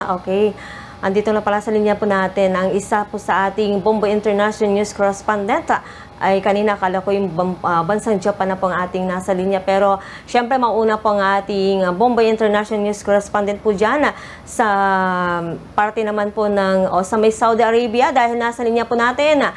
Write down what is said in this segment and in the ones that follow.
Okay. Andito na pala sa linya po natin ang isa po sa ating Bombo International News Correspondent. Ay kanina akala ko yung bansang Japan na po ang ating nasa linya. Pero syempre mauna po ang ating Bombo International News Correspondent po dyan sa parte naman po ng sa may Saudi Arabia. Dahil nasa linya po natin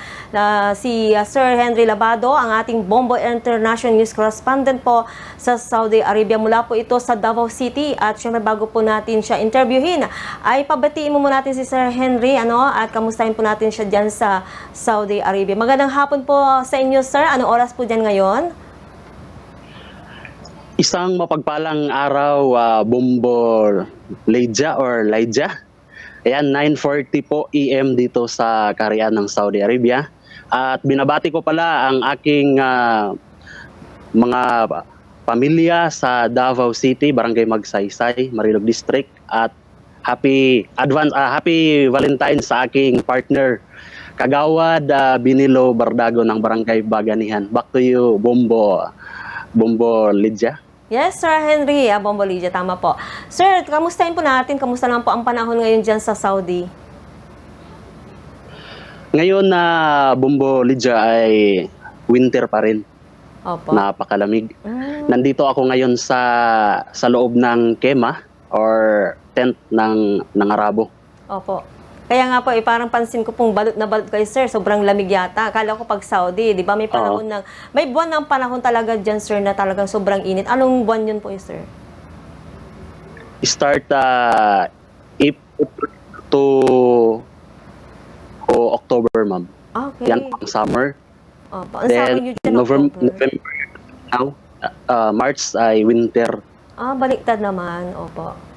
si Sir Henry Labado, ang ating Bombo International News Correspondent po sa Saudi Arabia. Mula po ito sa Davao City. At syempre bago po natin siya interviewin, ay pabatiin mo natin si Sir Henry at kamustahin po natin siya dyan sa Saudi Arabia. Magandang hapon po sa inyo, sir. Anong oras po dyan ngayon? Isang mapagpalang araw, Bombo Lydia or Lydia. Ayan, 9:40 po AM dito sa Kaharian ng Saudi Arabia. At binabati ko pala ang aking mga pamilya sa Davao City, Barangay Magsaysay, Marilog District. At happy Valentine's sa aking partner, Kagawad Binilo Bardago ng Barangay Baganihan. Back to you, Bombo Lydia. Yes, Sir Henry. Bombo Lydia, tama po. Sir, kamustahin po natin. Kamusta naman po ang panahon ngayon dyan sa Saudi? Ngayon na Bombo Lydia ay winter pa rin. Opo. Napakalamig. Nandito ako ngayon sa loob ng kema or tent ng Arabo. Opo. Kaya nga po, parang pansin ko pong balot na balot kayo, sir. Sobrang lamig yata. Akala ko pag Saudi, di ba? May panahon may buwan ng panahon talaga dyan, sir, na talagang sobrang init. Anong buwan yun po, sir? Start April to October, ma'am. Okay. Yan ang summer. Opo. Ang sabi nyo dyan, November now, March ay winter. Baliktad naman. Opo.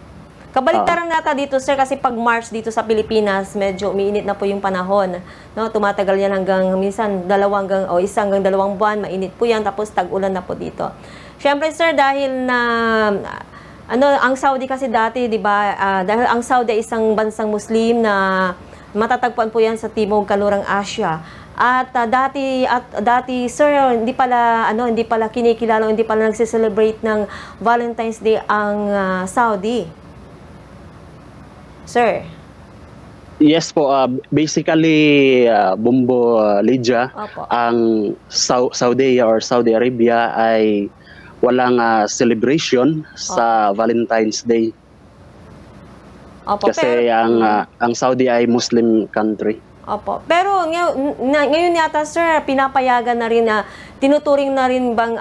Kabaliktaran nata dito, sir, kasi pag March dito sa Pilipinas, medyo umiinit na po yung panahon. No? Tumatagal yan hanggang minsan 1 hanggang 2 buwan, mainit po yan, tapos tag-ulan na po dito. Siyempre, sir, dahil na ang Saudi kasi dati, 'di ba? Dahil ang Saudi ay isang bansang Muslim na matatagpuan po yan sa Timog Kanlurang Asia. At dati sir, hindi pala kinikilala, hindi pala nagse-celebrate ng Valentine's Day ang Saudi. Sir. Yes po, basically Bombo Lydia, ang Saudi or Saudi Arabia ay walang celebration sa Valentine's Day. Opo, kasi ang Saudi ay Muslim country. Opo. Pero ngayon yata, sir, pinapayagan na rin tinuturing na rin bang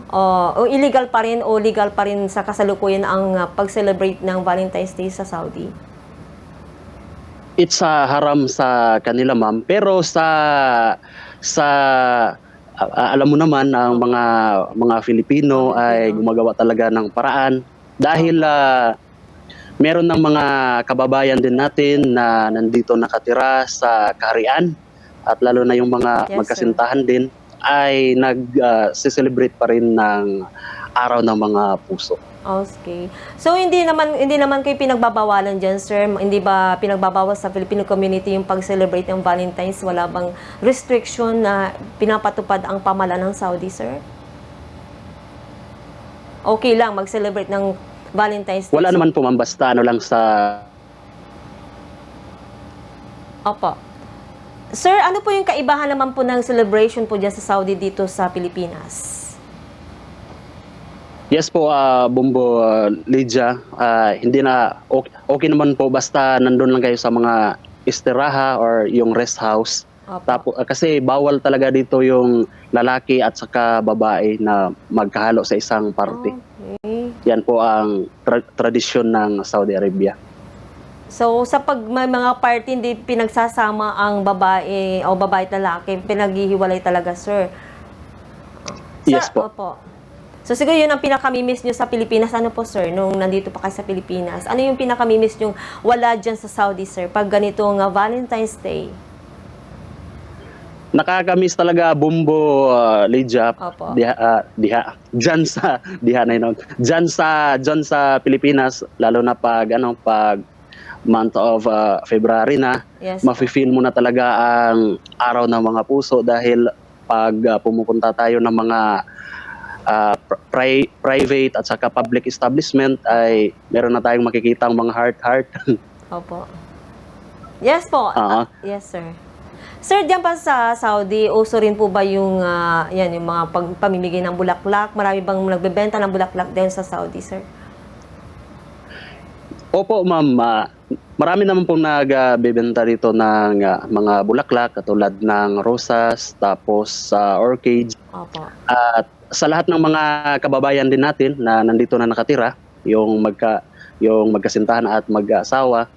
o illegal pa rin o legal pa rin sa kasalukuyan ang pag-celebrate ng Valentine's Day sa Saudi? It's haram sa kanila, ma'am. Pero alam mo naman, ang mga Filipino ay gumagawa talaga ng paraan dahil meron ng mga kababayan din natin na nandito nakatira sa Kaharian at lalo na yung mga magkasintahan din ay nag-celebrate pa rin ng Araw ng Mga Puso. Okay. So hindi naman kayo pinagbabawalan diyan, sir? Hindi ba pinagbabawal sa Filipino community yung pag-celebrate ng Valentine's? Wala bang restriction na pinapatupad ang pamahalaan ng Saudi, sir? Okay lang mag-celebrate ng Valentine's Day? Wala naman po, ma'am, basta lang sa... Opo. Sir, ano po yung kaibahan naman po ng celebration po dyan sa Saudi dito sa Pilipinas? Yes po, Bombo Lydia, hindi na okay naman po basta nandun lang kayo sa mga istiraha or yung rest house. Tapos, kasi bawal talaga dito yung lalaki at saka babae na magkahalo sa isang party. Okay. Yan po ang tradisyon ng Saudi Arabia. So sa pag may mga party hindi pinagsasama ang babae o babae at lalaki, pinaghihiwalay talaga, sir? Yes po. Opo. So siguro yun ang pinakamimiss nyo sa Pilipinas. Ano po, sir, nung nandito pa kayo sa Pilipinas? Ano yung pinakamimiss nyo wala dyan sa Saudi, sir, pag ganitong Valentine's Day? Nakakamiss talaga, Bombo Lydia. Opo. Dyan sa Pilipinas, lalo na pag month of February na, mafe-feel mo na talaga ang Araw ng Mga Puso dahil pag pumupunta tayo ng mga private at saka public establishment ay meron na tayong makikita ang mga heart. Opo. Yes po. Oo. Yes, sir. Sir, diyan pa sa Saudi, uso rin po ba yung, yan, yung mga pamimigay ng bulaklak? Marami bang nagbebenta ng bulaklak din sa Saudi, sir? Opo, ma'am. Marami naman pong nagbebenta dito ng mga bulaklak katulad ng rosas, tapos orchids. Opo. At sa lahat ng mga kababayan din natin na nandito na nakatira, yung magkasintahan at mag-asawa,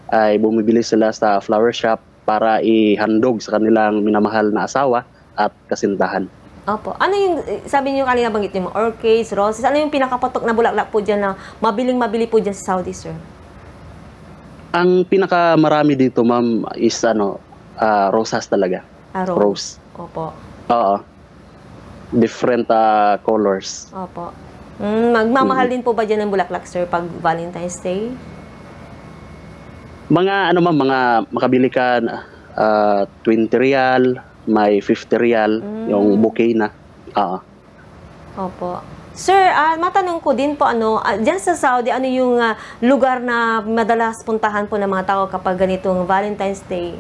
ay bumibili sila sa flower shop para ihandog sa kanilang minamahal na asawa at kasintahan. Opo. Ano yung, sabi niyo kanina banggit yung orchids, roses, ano yung pinakapatok na bulaklak po dyan na mabiling-mabili po dyan sa Saudi, sir? Ang pinakamarami dito, ma'am, is rosas talaga. Rose. Opo. Oo. Different colors. Opo. Magmamahal din po ba dyan ng bulaklak, sir, pag Valentine's Day? Mga mga makabili ka 20 rial, may 50 rial yung bouquet na. Oo. Opo. Sir, matanong ko din po, dyan sa Saudi, ano yung lugar na madalas puntahan po ng mga tao kapag ganitong Valentine's Day?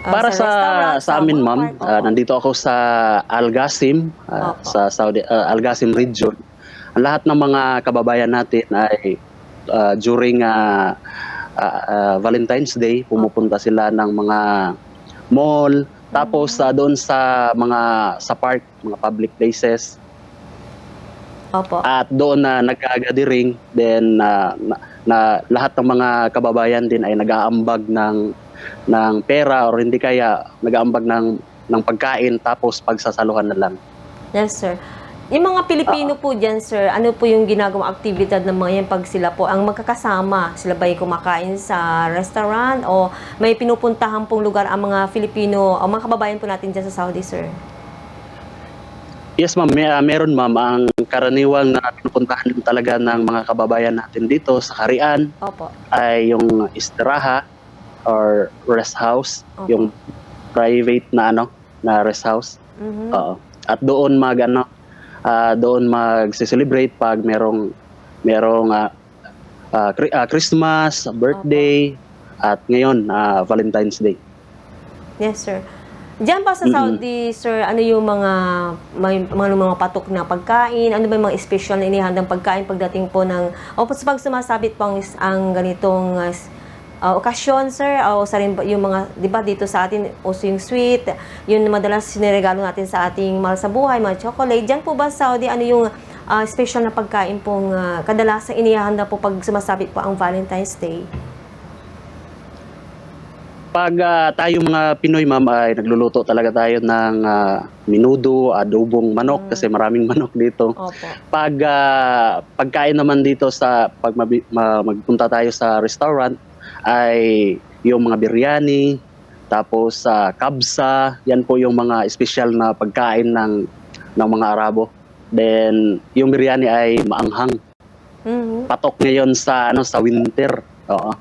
Para restaurant, sa amin, mga ma'am, park? Opo. nandito ako sa Al Qasim, Opo. sa Saudi Al Qasim region. Ang lahat ng mga kababayan natin ay during Valentine's Day, pumupunta sila ng mga mall, tapos doon sa park, mga public places. Opo. At doon na nagkagadiring, then na lahat ng mga kababayan din ay nag-aambag ng pera or hindi kaya nag-aambag ng pagkain tapos pagsasaluhan na lang. Yes, sir. Yung mga Pilipino po dyan, sir, ano po yung ginagawang aktibidad ng mga yan pag sila po ang magkakasama? Sila ba yung kumakain sa restaurant o may pinupuntahan pong lugar ang mga Filipino o mga kababayan po natin dyan sa Saudi, sir? Yes, ma'am. Meron, ma'am. Ang karaniwang na pinupuntahan talaga ng mga kababayan natin dito sa Karian Opo. ay yung istiraha or rest house, Opo. yung private na rest house. Mhm. Oo. At doon doon mag-celebrate pag merong Christmas, birthday, at ngayon Valentine's Day. Yes, sir. Diyan pa sa Saudi, sir, ano yung mga patok na pagkain? Ano ba yung mga special na inihandang pagkain pagdating po ng, o pag sumasabit po ang ganitong okasyon, sir? O sa rin yung mga, di ba dito sa atin, uso yung sweet, yun na madalas siniregalo natin sa ating mahal sa buhay, mga chocolate. Diyan po ba sa Saudi, ano yung special na pagkain pong kadalasang inihahanda po pag sumasabit po ang Valentine's Day? Pag tayo mga Pinoy, ma'am, ay nagluluto talaga tayo ng menudo, adobong manok kasi maraming manok dito. Opo. Pag pagkain naman dito pag magpunta tayo sa restaurant ay yung mga biryani, tapos kabsa, yan po yung mga espesyal na pagkain ng mga Arabo. Then yung biryani ay maanghang. Mhm. Patok ngayon sa winter. Oo.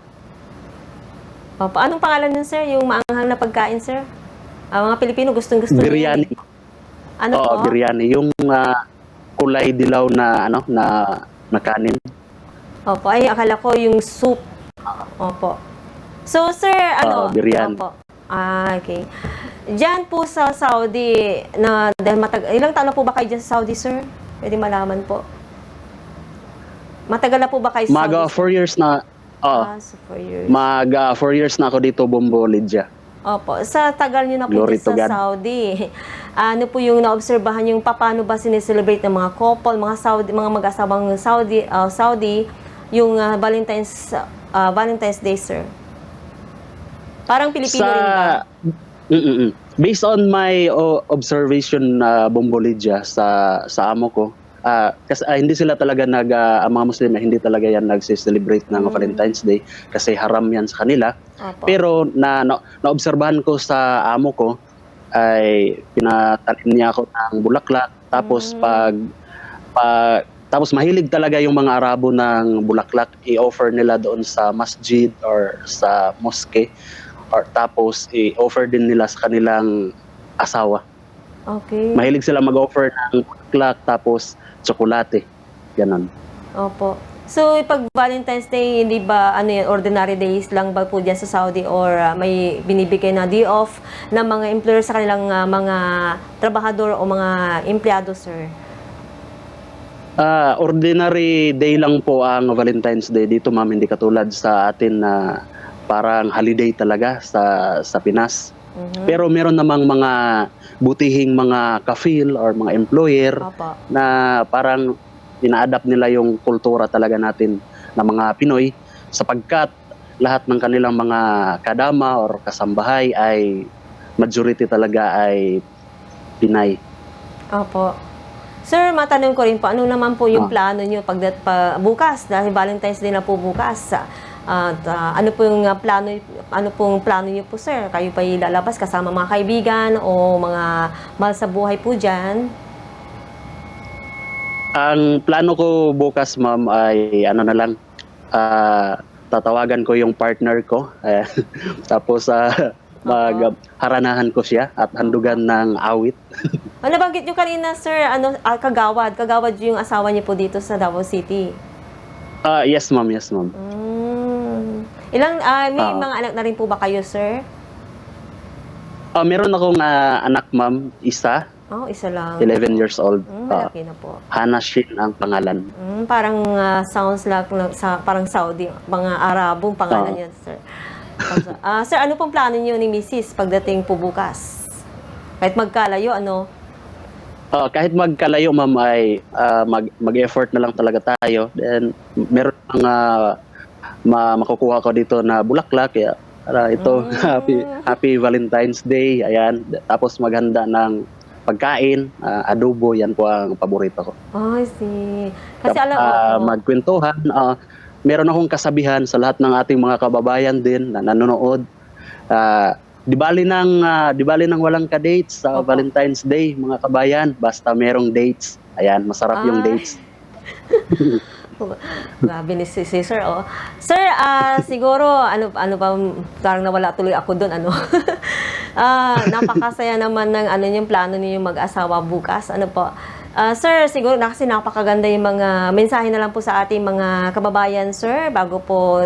Opo. Anong pangalan nun, sir? Yung maanghang na pagkain, sir? Mga Pilipino gustong-gusto nila Biryani. yan, eh. Ano Oo, po? biryani. Yung kulay dilaw na kanin. Opo. Ay, akala ko yung soup. Opo. So, sir, biryani. Opo. Okay. Diyan po sa Saudi, dahil ilang taon na po ba kayo dyan sa Saudi, sir? Pwede malaman po. Matagal na po ba kayo sa Saudi? 4 years na. So 4 years. 4 years na ako dito, Bombo, Lydia. Opo. Sa tagal nyo na po Glory dito to sa God. Saudi, ano po yung naobserbahan yung paano ba sineselebrate ng mga couple, mga mag-asawang Saudi, yung Valentine's Day, sir? Parang Pilipino rin ba? Based on my observation, Bombo, Lydia, sa amo ko, kasi hindi sila talaga ang mga Muslim hindi talaga yan nagse-celebrate ng Valentine's Day kasi haram yan sa kanila. Opo. Pero naobserbahan ko sa amo ko ay pinatanim niya ako ng bulaklak, tapos tapos mahilig talaga yung mga Arabo ng bulaklak, i-offer nila doon sa masjid or sa mosque, or tapos i-offer din nila sa kanilang asawa. Okay. Mahilig sila mag-offer ng bulaklak tapos tsokolate. Ganon. Opo. So, pag Valentine's Day, hindi ba ano yan, ordinary days lang ba po dyan sa Saudi or may binibigay na day off ng mga employer sa kanilang mga trabahador o mga empleyado, sir? Ordinary day lang po ang Valentine's Day dito, ma'am, hindi katulad sa atin na parang holiday talaga sa Pinas. Pero meron namang mga butihing mga ka-feel or mga employer Opo. na parang ina-adapt nila yung kultura talaga natin na mga Pinoy sapagkat lahat ng kanilang mga kadama or kasambahay ay majority talaga ay Pinay. Opo. Sir, matanong ko rin po, ano naman po yung plano nyo bukas, dahil Valentine's Day na po bukas. At ano pong plano niyo po, sir? Kayo pa lalabas kasama mga kaibigan o mga mahal sa buhay po dyan? Ang plano ko bukas, ma'am, ay ano na lang, tatawagan ko yung partner ko. Tapos haranahan ko siya at handugan ng awit. Nabanggit nyo kanina, sir, Kagawad. Kagawad yung asawa niyo po dito sa Davao City. Yes, ma'am. Yes, ma'am. May mga anak na rin po ba kayo, sir? Meron akong anak, ma'am, isa. Isa lang. 11 years old. Malaki na po. Hana Shin ang pangalan. Parang sounds like parang Saudi, mga Arabong pangalan yan, sir. Sir, ano pong plano niyo ni Mrs. pagdating po bukas? Kahit magkalayo, ano? Kahit magkalayo, ma'am, ay mag-effort na lang talaga tayo. Then, meron mga makukuha ko dito na bulaklak. Kaya, ito, happy Valentine's Day. Ayan. Tapos maghanda ng pagkain, adobo, yan po ang paborito ko. I see. Kasi magkwentuhan. Meron akong kasabihan sa lahat ng ating mga kababayan din na nanonood. Di bali nang walang ka-dates sa Valentine's Day, mga kabayan, basta merong dates. Ayan, masarap yung dates. Grabe ni si sir, oh. Sir, siguro, ano ba, parang nawala tuloy ako doon, ano. Napakasaya naman ng yung plano niyo mag-asawa bukas, ano po. Sir, siguro kasi napakaganda yung mga mensahe na lang po sa ating mga kababayan, sir, bago po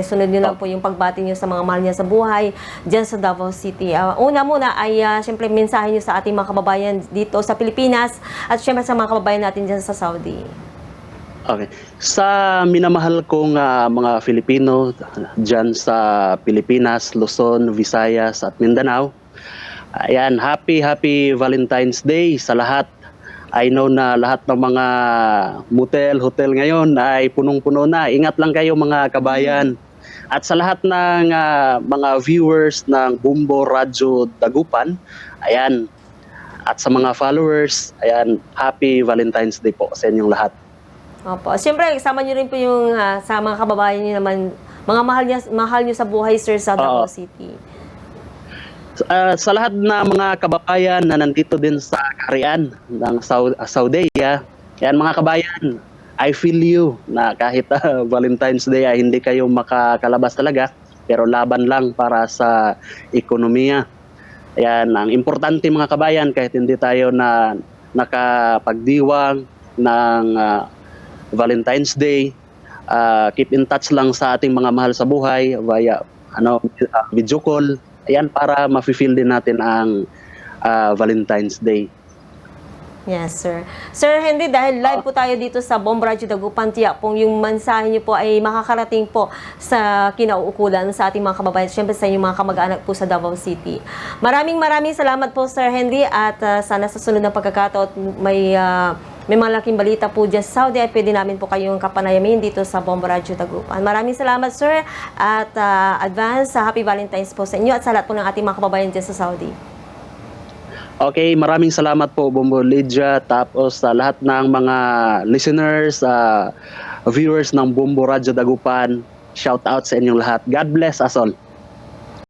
sunod nyo lang po yung pagbati nyo sa mga mahal niya sa buhay dyan sa Davao City. Una muna ay syempre mensahe nyo sa ating mga kababayan dito sa Pilipinas at syempre sa mga kababayan natin dyan sa Saudi. Okay. Sa minamahal kong mga Filipino dyan sa Pilipinas, Luzon, Visayas at Mindanao, ayan, happy Valentine's Day sa lahat. I know na lahat ng mga motel, hotel ngayon ay punong-puno na. Ingat lang kayo, mga kabayan. At sa lahat ng mga viewers ng Bumbo Radyo Dagupan, ayan, at sa mga followers, ayan, happy Valentine's Day po sa inyong lahat. Opo. Siyempre, kasama niyo rin po yung sa mga kababayan niyo naman, mga mahal niyo sa buhay, sir, sa Davao City. Sa lahat na mga kababayan na nandito din sa kaharian ng Saudi, yan mga kabayan, I feel you na kahit Valentine's Day ay hindi kayo makakalabas talaga, pero laban lang para sa ekonomiya. Yan, ang importante mga kabayan, kahit hindi tayo na nakapagdiwang ng Valentine's Day, keep in touch lang sa ating mga mahal sa buhay via video call. Ayan, para ma-feel din natin ang Valentine's Day. Yes, sir. Sir Henry, dahil live po tayo dito sa Bumbo Radyo Dagupan, tiyak pong yung mensahe niyo po ay makakarating po sa kinauukulan sa ating mga kababayan, syempre sa inyong mga kamag-anak po sa Davao City. Maraming salamat po, Sir Henry, at sana sa sunod na pagkakataon may malaking balita po dyan sa Saudi at pwede namin po kayong kapanayamin dito sa Bumbo Radyo Dagupan. Maraming salamat, sir, at advance Happy Valentine's po sa inyo at sa lahat po ng ating mga kababayan dyan sa Saudi. Okay, maraming salamat po, Bumbo Lydia, tapos sa lahat ng mga listeners, viewers ng Bumbo Radyo Dagupan, shout out sa inyong lahat. God bless us all.